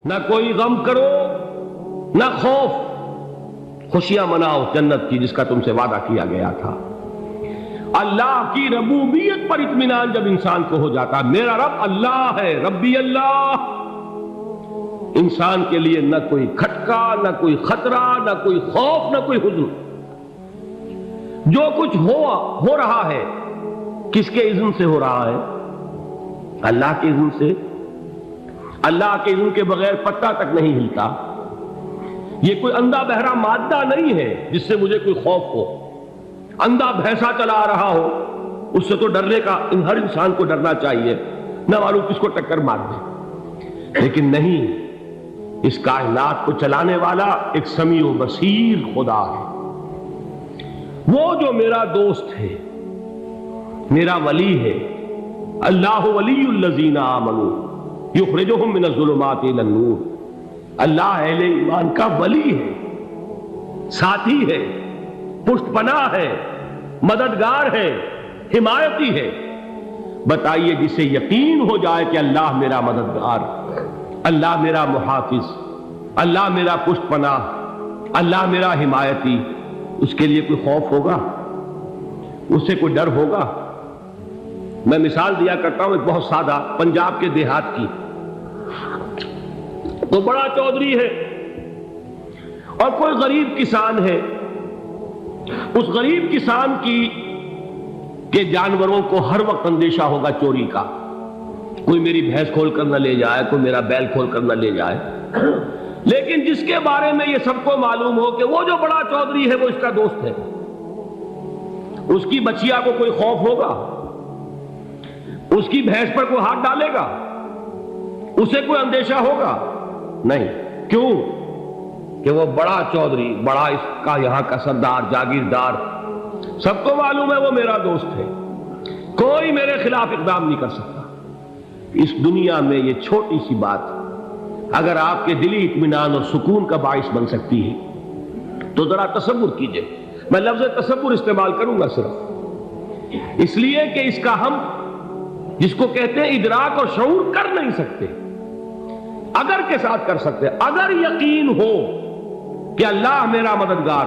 نہ کوئی غم کرو نہ خوف، خوشیاں مناؤ جنت کی جس کا تم سے وعدہ کیا گیا تھا۔ اللہ کی ربوبیت پر اطمینان جب انسان کو ہو جاتا، میرا رب اللہ ہے، ربی اللہ، انسان کے لیے نہ کوئی کھٹکا، نہ کوئی خطرہ، نہ کوئی خوف، نہ کوئی حزن۔ جو کچھ ہو رہا ہے کس کے اذن سے ہو رہا ہے؟ اللہ کے اذن سے۔ اللہ کے اذن کے بغیر پتہ تک نہیں ہلتا۔ یہ کوئی اندھا بہرا مادہ نہیں ہے جس سے مجھے کوئی خوف ہو۔ اندھا بھینسا چلا آ رہا ہو اس سے تو ڈرنے کا ہر انسان کو ڈرنا چاہیے، نہ معلوم کس کو ٹکر مار دے۔ لیکن نہیں، اس کائنات کو چلانے والا ایک سمیع و بصیر خدا ہے۔ وہ جو میرا دوست ہے، میرا ولی ہے۔ اللہ ولی الذین آمنوا یخرجہم من الظلمات الی النور۔ اللہ اہل ایمان کا ولی ہے، ساتھی ہے، پشت پناہ ہے، مددگار ہے، حمایتی ہے۔ بتائیے جسے یقین ہو جائے کہ اللہ میرا مددگار، اللہ میرا محافظ، اللہ میرا پشت پناہ، اللہ میرا حمایتی، اس کے لیے کوئی خوف ہوگا؟ اس سے کوئی ڈر ہوگا؟ میں مثال دیا کرتا ہوں ایک بہت سادہ، پنجاب کے دیہات کی۔ تو بڑا چودھری ہے اور کوئی غریب کسان ہے۔ اس غریب کسان کے جانوروں کو ہر وقت اندیشہ ہوگا چوری کا، کوئی میری بھینس کھول کر نہ لے جائے، کوئی میرا بیل کھول کر نہ لے جائے۔ لیکن جس کے بارے میں یہ سب کو معلوم ہو کہ وہ جو بڑا چودھری ہے وہ اس کا دوست ہے، اس کی بچیا کو کوئی خوف ہوگا؟ اس کی بھینس پر کوئی ہاتھ ڈالے گا؟ اسے کوئی اندیشہ ہوگا؟ نہیں۔ کیوں؟ کہ وہ بڑا چودھری، بڑا اس کا یہاں کا سردار، جاگیردار، سب کو معلوم ہے وہ میرا دوست ہے، کوئی میرے خلاف اقدام نہیں کر سکتا۔ اس دنیا میں یہ چھوٹی سی بات اگر آپ کے دلی اطمینان اور سکون کا باعث بن سکتی ہے تو ذرا تصور کیجئے۔ میں لفظ تصور استعمال کروں گا صرف اس لیے کہ اس کا ہم جس کو کہتے ہیں ادراک اور شعور کر نہیں سکتے، اگر کے ساتھ کر سکتے۔ اگر یقین ہو کہ اللہ میرا مددگار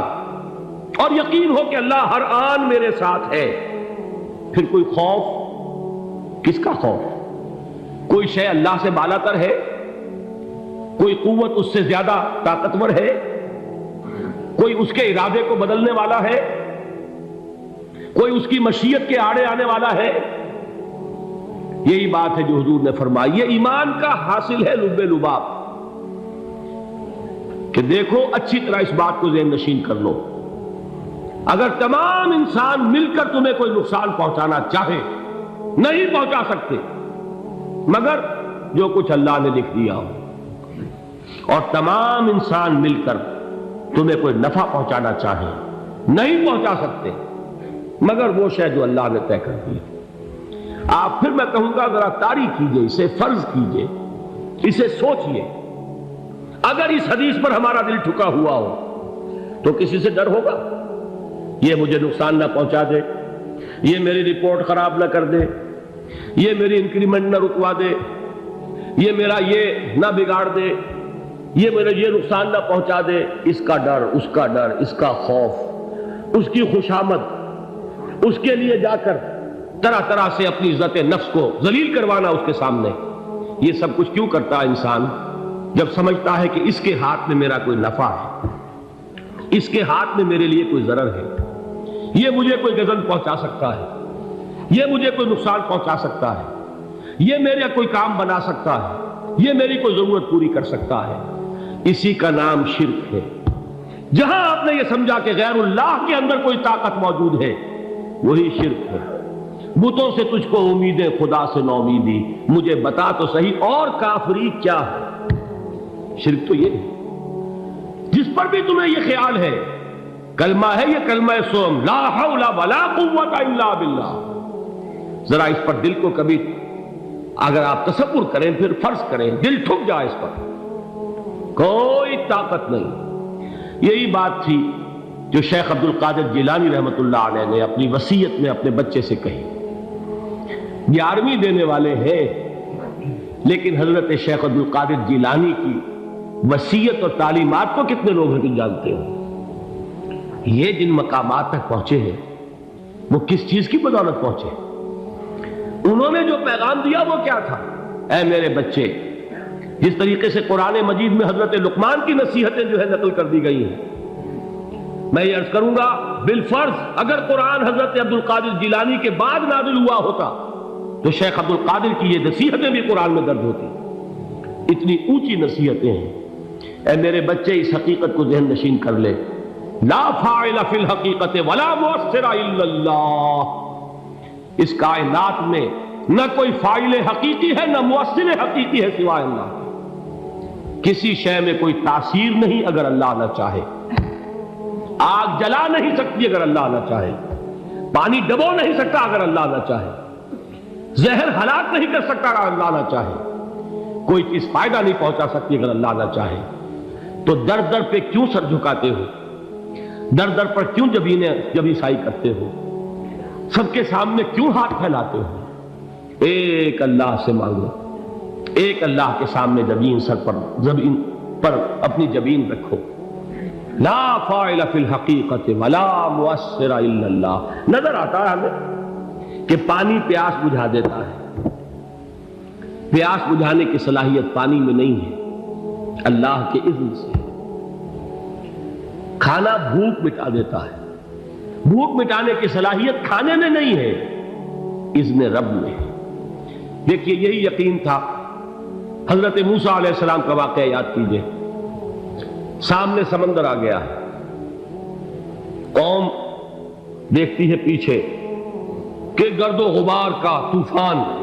اور یقین ہو کہ اللہ ہر آن میرے ساتھ ہے، پھر کوئی خوف؟ کس کا خوف؟ کوئی شے اللہ سے بالا تر ہے؟ کوئی قوت اس سے زیادہ طاقتور ہے؟ کوئی اس کے ارادے کو بدلنے والا ہے؟ کوئی اس کی مشیت کے آڑے آنے والا ہے؟ یہی بات ہے جو حضور نے فرمائی، یہ ایمان کا حاصل ہے لب لباب، کہ دیکھو اچھی طرح اس بات کو ذہن نشین کر لو۔ اگر تمام انسان مل کر تمہیں کوئی نقصان پہنچانا چاہے، نہیں پہنچا سکتے مگر جو کچھ اللہ نے لکھ دیا ہو، اور تمام انسان مل کر تمہیں کوئی نفع پہنچانا چاہے، نہیں پہنچا سکتے مگر وہ شے جو اللہ نے طے کر دی۔ آپ پھر میں کہوں گا ذرا طاری کیجئے، اسے فرض کیجئے، اسے سوچئے۔ اگر اس حدیث پر ہمارا دل ٹھکا ہوا ہو تو کسی سے ڈر ہوگا؟ یہ مجھے نقصان نہ پہنچا دے، یہ میری رپورٹ خراب نہ کر دے، یہ میری انکریمنٹ نہ رکوا دے، یہ میرا یہ نہ بگاڑ دے، یہ میرے یہ نقصان نہ پہنچا دے۔ اس کا ڈر، اس کا ڈر، اس کا خوف، اس کی خوشامد، اس کے لیے جا کر طرح طرح سے اپنی عزت نفس کو ذلیل کروانا اس کے سامنے، یہ سب کچھ کیوں کرتا ہے انسان؟ جب سمجھتا ہے کہ اس کے ہاتھ میں میرا کوئی نفع ہے، اس کے ہاتھ میں میرے لیے کوئی ضرر ہے، یہ مجھے کوئی غضب پہنچا سکتا ہے، یہ مجھے کوئی نقصان پہنچا سکتا ہے، یہ میرا کوئی کام بنا سکتا ہے، یہ میری کوئی ضرورت پوری کر سکتا ہے، اسی کا نام شرک ہے۔ جہاں آپ نے یہ سمجھا کہ غیر اللہ کے اندر کوئی طاقت موجود ہے، وہی شرک ہے۔ بتوں سے تجھ کو امیدیں، خدا سے نو امیدی، مجھے بتا تو صحیح اور کافری کیا ہے؟ شرک تو یہ ہے۔ جس پر بھی تمہیں یہ خیال ہے، کلمہ ہے یہ کلمہ سوم، لا حول ولا قوت الا باللہ، ذرا اس پر دل کو کبھی اگر آپ تصور کریں، پھر فرض کریں، دل ٹھک جائے اس پر، کوئی طاقت نہیں۔ یہی بات تھی جو شیخ عبد القادر جیلانی رحمۃ اللہ علیہ نے اپنی وصیت میں اپنے بچے سے کہی۔ 11ویں دینے والے ہیں، لیکن حضرت شیخ عبد القادر جیلانی کی وصیت اور تعلیمات کو کتنے لوگ ہیں تم جانتے ہو؟ یہ جن مقامات تک پہنچے ہیں وہ کس چیز کی بدولت پہنچے؟ انہوں نے جو پیغام دیا وہ کیا تھا؟ اے میرے بچے، جس طریقے سے قرآن مجید میں حضرت لقمان کی نصیحتیں جو ہے نقل کر دی گئی ہیں، میں یہ عرض کروں گا بالفرض اگر قرآن حضرت عبد القادر جیلانی کے بعد نازل ہوا ہوتا تو شیخ عبد القادر کی یہ نصیحتیں بھی قرآن میں درج ہوتی۔ اتنی اونچی نصیحتیں ہیں۔ اے میرے بچے، اس حقیقت کو ذہن نشین کر لے، لا فاعل فی الحقیقت ولا مؤثر الا اللہ۔ اس کائنات میں نہ کوئی فاعل حقیقی ہے نہ مؤثر حقیقی ہے سوائے اللہ۔ کسی شے میں کوئی تاثیر نہیں اگر اللہ نہ چاہے۔ آگ جلا نہیں سکتی اگر اللہ نہ چاہے، پانی ڈبو نہیں سکتا اگر اللہ نہ چاہے، زہر ہلاک نہیں کر سکتا اگر اللہ نہ چاہے، کوئی چیز فائدہ نہیں پہنچا سکتی اگر اللہ نہ چاہے۔ تو در در پہ کیوں سر جھکاتے ہو؟ در در پر کیوں جبیں سائی کرتے ہو؟ سب کے سامنے کیوں ہاتھ پھیلاتے ہو؟ ایک اللہ سے مانگو، ایک اللہ کے سامنے زمین پر اپنی جبین رکھو۔ لا فاعل فی الحقیقت ولا مؤثر الا اللہ۔ نظر آتا ہے ہمیں کہ پانی پیاس بجھا دیتا ہے، پیاس بجھانے کی صلاحیت پانی میں نہیں ہے، اللہ کے اذن سے۔ کھانا بھوک مٹا دیتا ہے، بھوک مٹانے کی صلاحیت کھانے میں نہیں ہے، اذن رب میں ہے۔ دیکھیے یہی یقین تھا حضرت موسیٰ علیہ السلام کا واقعہ یاد کیجئے۔ سامنے سمندر آ گیا ہے، قوم دیکھتی ہے پیچھے کہ گرد و غبار کا طوفان ہے۔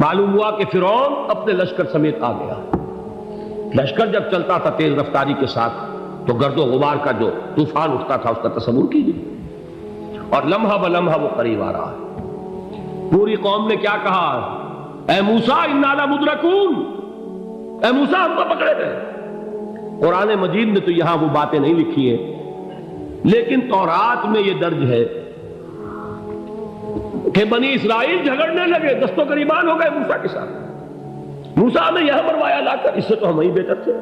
معلوم ہوا کہ فرعون اپنے لشکر سمیت آ گیا۔ لشکر جب چلتا تھا تیز رفتاری کے ساتھ تو گرد و غبار کا جو طوفان اٹھتا تھا اس کا تصور کیجیے، اور لمحہ بلمحہ وہ قریب آ رہا ہے۔ پوری قوم نے کیا کہا؟ اے موسیٰ انا لمدرکون، اے موسیٰ ہم کو پکڑے گئے۔ قرآن مجید نے تو یہاں وہ باتیں نہیں لکھی ہیں، لیکن تورات میں یہ درج ہے کہ بنی اسرائیل جھگڑنے لگے، دست و گریبان ہو گئے موسیٰ کے ساتھ۔ موسیٰ نے یہاں مروایا لا کر، اس سے تو ہم ہی بہتر تھے،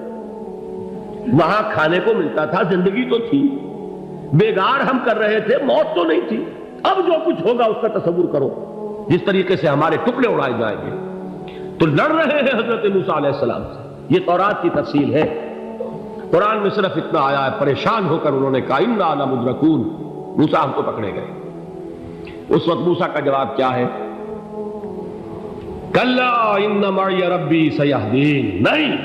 وہاں کھانے کو ملتا تھا، زندگی تو تھی، بیگار ہم کر رہے تھے، موت تو نہیں تھی۔ اب جو کچھ ہوگا اس کا تصور کرو، جس طریقے سے ہمارے ٹکڑے اڑائے جائیں گے۔ تو لڑ رہے ہیں حضرت موسیٰ علیہ السلام سے۔ یہ تورات کی تفصیل ہے، قرآن میں صرف اتنا آیا ہے، پریشان ہو کر انہوں نے کہا انا لمدرکون، موسیٰ ہم کو پکڑے گئے۔ اس وقت موسیٰ کا جواب کیا ہے؟ کلا ان معی ربی سیہدین، نہیں،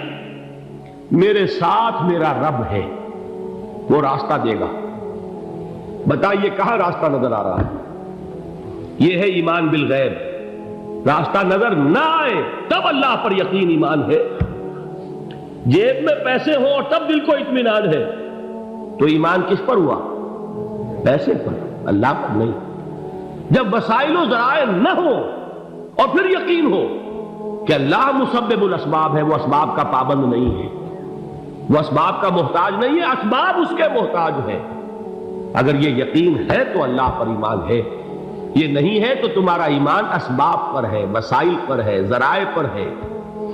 میرے ساتھ میرا رب ہے، وہ راستہ دے گا۔ بتائیے کہاں راستہ نظر آ رہا ہے؟ یہ ہے ایمان بالغیب۔ راستہ نظر نہ آئے تب اللہ پر یقین ایمان ہے۔ جیب میں پیسے ہوں اور تب دل کو اطمینان ہے تو ایمان کس پر ہوا؟ پیسے پر، اللہ پر نہیں۔ جب وسائل و ذرائع نہ ہو اور پھر یقین ہو کہ اللہ مسبب الاسباب ہے، وہ اسباب کا پابند نہیں ہے، وہ اسباب کا محتاج نہیں ہے، اسباب اس کے محتاج ہے۔ اگر یہ یقین ہے تو اللہ پر ایمان ہے، یہ نہیں ہے تو تمہارا ایمان اسباب پر ہے، وسائل پر ہے، ذرائع پر ہے،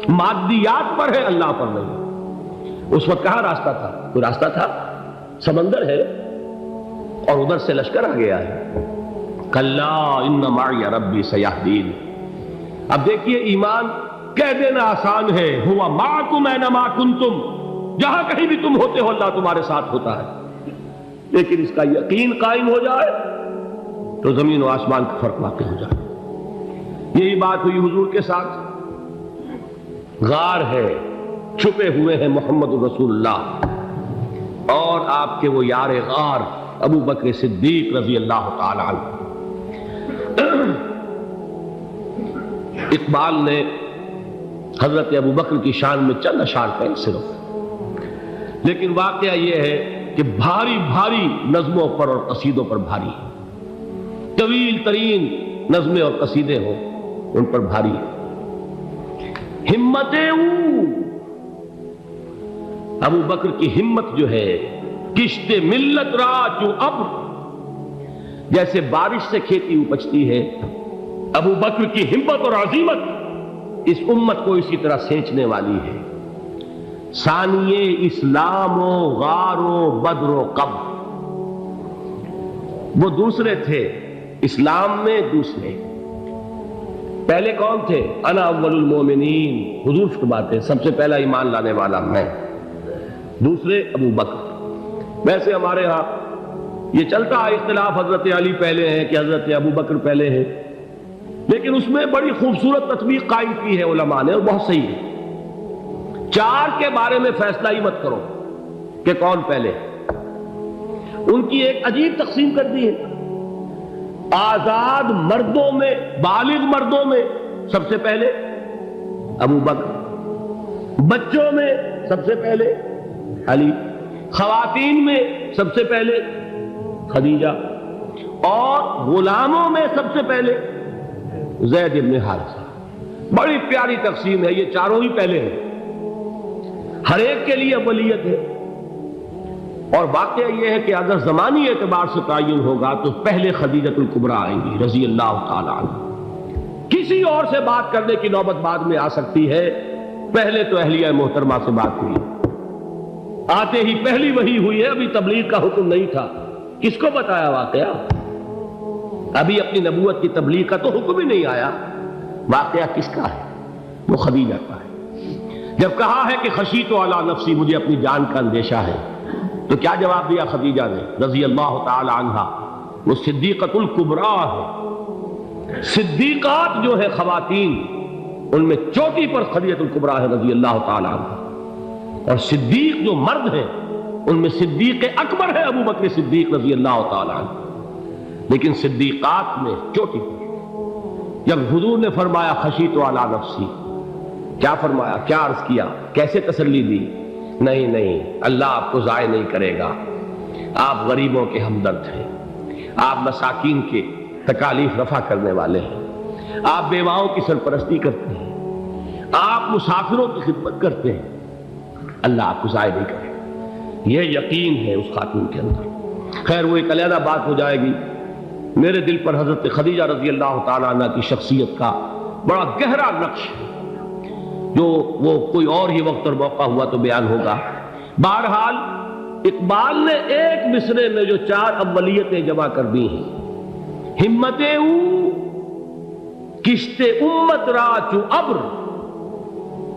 مادیات پر ہے، اللہ پر نہیں۔ اس وقت کہاں راستہ تھا؟ کوئی راستہ تھا؟ سمندر ہے اور ادھر سے لشکر آ گیا ہے۔ کلا ان معی ربی سیہدین۔ اب دیکھیے ایمان کہہ دینا آسان ہے، ہوا معکم اینما کنتم، جہاں کہیں بھی تم ہوتے ہو اللہ تمہارے ساتھ ہوتا ہے، لیکن اس کا یقین قائم ہو جائے تو زمین و آسمان کا فرق واقع ہو جائے۔ یہی بات ہوئی حضور کے ساتھ۔ غار ہے، چھپے ہوئے ہیں محمد رسول اللہ اور آپ کے وہ یار غار ابو بکر صدیق رضی اللہ تعالی عنہ۔ اقبال نے حضرت ابو بکر کی شان میں چند اشعار کہیں صرف، لیکن واقعہ یہ ہے کہ بھاری بھاری نظموں پر اور قصیدوں پر بھاری ہے، طویل ترین نظمیں اور قصیدے ہوں ان پر بھاری ہے۔ ہمتیں ابو بکر کی ہمت جو ہے، کشت ملت را چوں ابر، جیسے بارش سے کھیتی اپجتی ہے، ابو بکر کی ہمت اور عزیمت اس امت کو اسی طرح سینچنے والی ہے۔ ثانیے اسلام و غار و بدر و قبر، وہ دوسرے تھے اسلام میں، دوسرے پہلے کون تھے؟ انا اول المومنین، حضور فرماتے سب سے پہلا ایمان لانے والا میں، دوسرے ابو بکر۔ ویسے ہمارے ہاں یہ چلتا ہے اختلاف، حضرت علی پہلے ہیں کہ حضرت ابو بکر پہلے ہیں، لیکن اس میں بڑی خوبصورت تطبیق قائم کی ہے علماء نے، اور بہت صحیح ہے۔ چار کے بارے میں فیصلہ ہی مت کرو کہ کون پہلے، ان کی ایک عجیب تقسیم کر دی ہے۔ آزاد مردوں میں، بالغ مردوں میں سب سے پہلے ابو بکر، بچوں میں سب سے پہلے علی، خواتین میں سب سے پہلے خدیجہ، اور غلاموں میں سب سے پہلے زید بن حارثہ۔ بڑی پیاری تقسیم ہے، یہ چاروں ہی پہلے ہیں، ہر ایک کے لیے اولیت ہے۔ اور واقعہ یہ ہے کہ اگر زمانی اعتبار سے تعین ہوگا تو پہلے خدیجۃ الکبریٰ آئیں گی رضی اللہ تعالی عنہ، کسی اور سے بات کرنے کی نوبت بعد میں آ سکتی ہے، پہلے تو اہلیہ محترمہ سے بات ہوئی، آتے ہی پہلی وحی ہوئی ہے، ابھی تبلیغ کا حکم نہیں تھا۔ کس کو بتایا واقعہ؟ ابھی اپنی نبوت کی تبلیغ کا تو حکم ہی نہیں آیا، واقعہ کس کا ہے؟ وہ خدیجہ کا ہے۔ جب کہا ہے کہ خشیت علی نفسی، مجھے اپنی جان کا اندیشہ ہے، تو کیا جواب دیا خدیجہ نے رضی اللہ تعالی عنہا؟ وہ صدیقۃ الکبریٰ ہے، صدیقات جو ہے خواتین ان میں چوٹی پر خدیجۃ الکبریٰ ہے رضی اللہ تعالی عنہا، اور صدیق جو مرد ہیں ان میں صدیق اکبر ہے ابو بکر صدیق رضی اللہ تعالی عنہ، لیکن صدیقات میں چوٹی پر۔ جب حضور نے فرمایا خشیت علی نفسی، کیا فرمایا، کیا عرض کیا، کیسے تسلی دی؟ نہیں نہیں، اللہ آپ کو ضائع نہیں کرے گا، آپ غریبوں کے ہمدرد ہیں، آپ مساکین کے تکالیف رفع کرنے والے ہیں، آپ بیواؤں کی سرپرستی کرتے ہیں، آپ مسافروں کی خدمت کرتے ہیں، اللہ آپ کو ضائع نہیں کرے گا۔ یہ یقین ہے اس خاتون کے اندر۔ خیر وہ ایک علیحدہ بات ہو جائے گی۔ میرے دل پر حضرت خدیجہ رضی اللہ تعالیٰ عنہ کی شخصیت کا بڑا گہرا نقش ہے، جو وہ کوئی اور ہی وقت اور موقع ہوا تو بیان ہوگا۔ بہرحال اقبال نے ایک مصرے میں جو چار اولیتیں جمع کر دی ہیں، ہمتیں او کشت امت را چو ابر،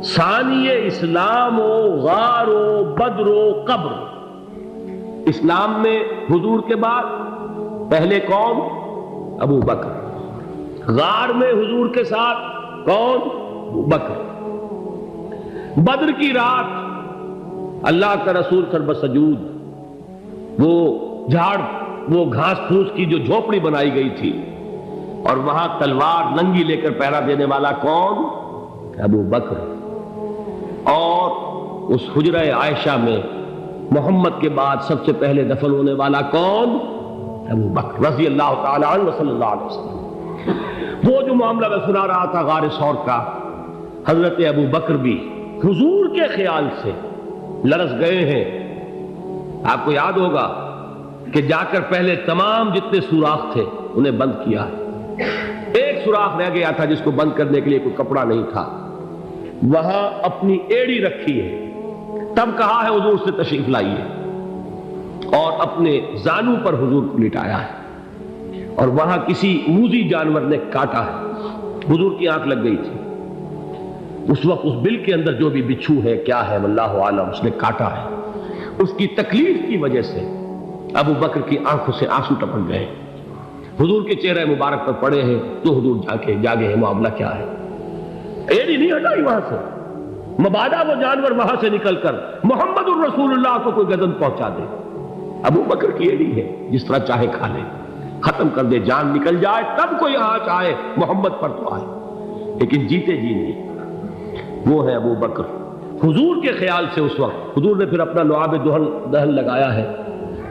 ثانی اسلام و غار و بدر و قبر۔ اسلام میں حضور کے بعد پہلے کون؟ ابو بکر۔ غار میں حضور کے ساتھ کون؟ ابو بکر۔ بدر کی رات اللہ کا رسول سربسجود وہ جھاڑ، وہ گھاس پھوس کی جو جھوپڑی بنائی گئی تھی، اور وہاں تلوار ننگی لے کر پہرا دینے والا کون؟ ابو بکر۔ اور اس حجرہ عائشہ میں محمد کے بعد سب سے پہلے دفن ہونے والا کون؟ ابو بکر رضی اللہ تعالی عنہ وصلی اللہ علیہ وسلم۔ وہ جو معاملہ میں سنا رہا تھا غار ثور کا، حضرت ابو بکر بھی حضور کے خیال سے لرز گئے ہیں۔ آپ کو یاد ہوگا کہ جا کر پہلے تمام جتنے سوراخ تھے انہیں بند کیا ہے، ایک سوراخ رہ گیا تھا جس کو بند کرنے کے لیے کوئی کپڑا نہیں تھا، وہاں اپنی ایڑی رکھی ہے، تب کہا ہے حضور سے تشریف لائیے، اور اپنے زانو پر حضور کو لٹایا ہے، اور وہاں کسی موذی جانور نے کاٹا ہے، حضور کی آنکھ لگ گئی تھی، اس وقت اس بل کے اندر جو بھی بچھو ہے کیا ہے واللہ عالم، اس نے کاٹا ہے، اس کی تکلیف کی وجہ سے ابو بکر کی آنکھوں سے آنسو ٹپک گئے، حضور کے چہرے مبارک پر پڑے ہیں، تو حضور جاگے ہیں، معاملہ کیا ہے؟ ایڑی نہیں ہٹائی وہاں سے، مبادا وہ جانور وہاں سے نکل کر محمد الرسول اللہ کو کوئی گزن پہنچا دے، ابو بکر کی ایڑی ہے، جس طرح چاہے کھا لے، ختم کر دے، جان نکل جائے تب کوئی آنچ آئے، محمد پر تو آئے، لیکن جیتے جی نہیں۔ وہ ہے ابو بکر۔ حضور کے خیال سے اس وقت حضور نے پھر اپنا لعاب دہن لگایا ہے،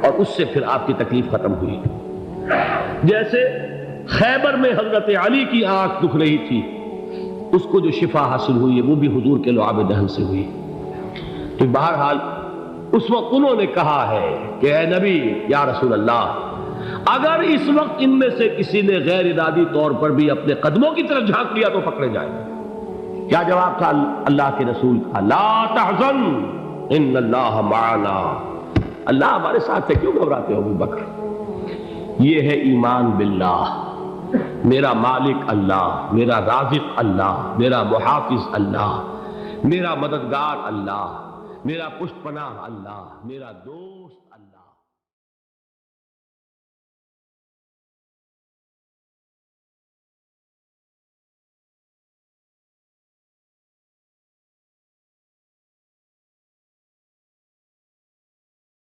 اور اس سے پھر آپ کی تکلیف ختم ہوئی۔ جیسے خیبر میں حضرت علی کی آنکھ دکھ رہی تھی، اس کو جو شفا حاصل ہوئی ہے وہ بھی حضور کے لعاب دہن سے ہوئی۔ تو بہرحال اس وقت انہوں نے کہا ہے کہ اے نبی یا رسول اللہ، اگر اس وقت ان میں سے کسی نے غیر ارادی طور پر بھی اپنے قدموں کی طرف جھانک لیا تو پکڑے جائیں گے، کیا جواب تھا اللہ کے رسول کا؟ لا تحزن ان اللہ معنا، اللہ ہمارے ساتھ ہے، کیوں گھبراتے ہو ابو بکر؟ یہ ہے ایمان باللہ، میرا مالک اللہ، میرا رازق اللہ، میرا محافظ اللہ، میرا مددگار اللہ، میرا پشت پناہ اللہ، میرا دوست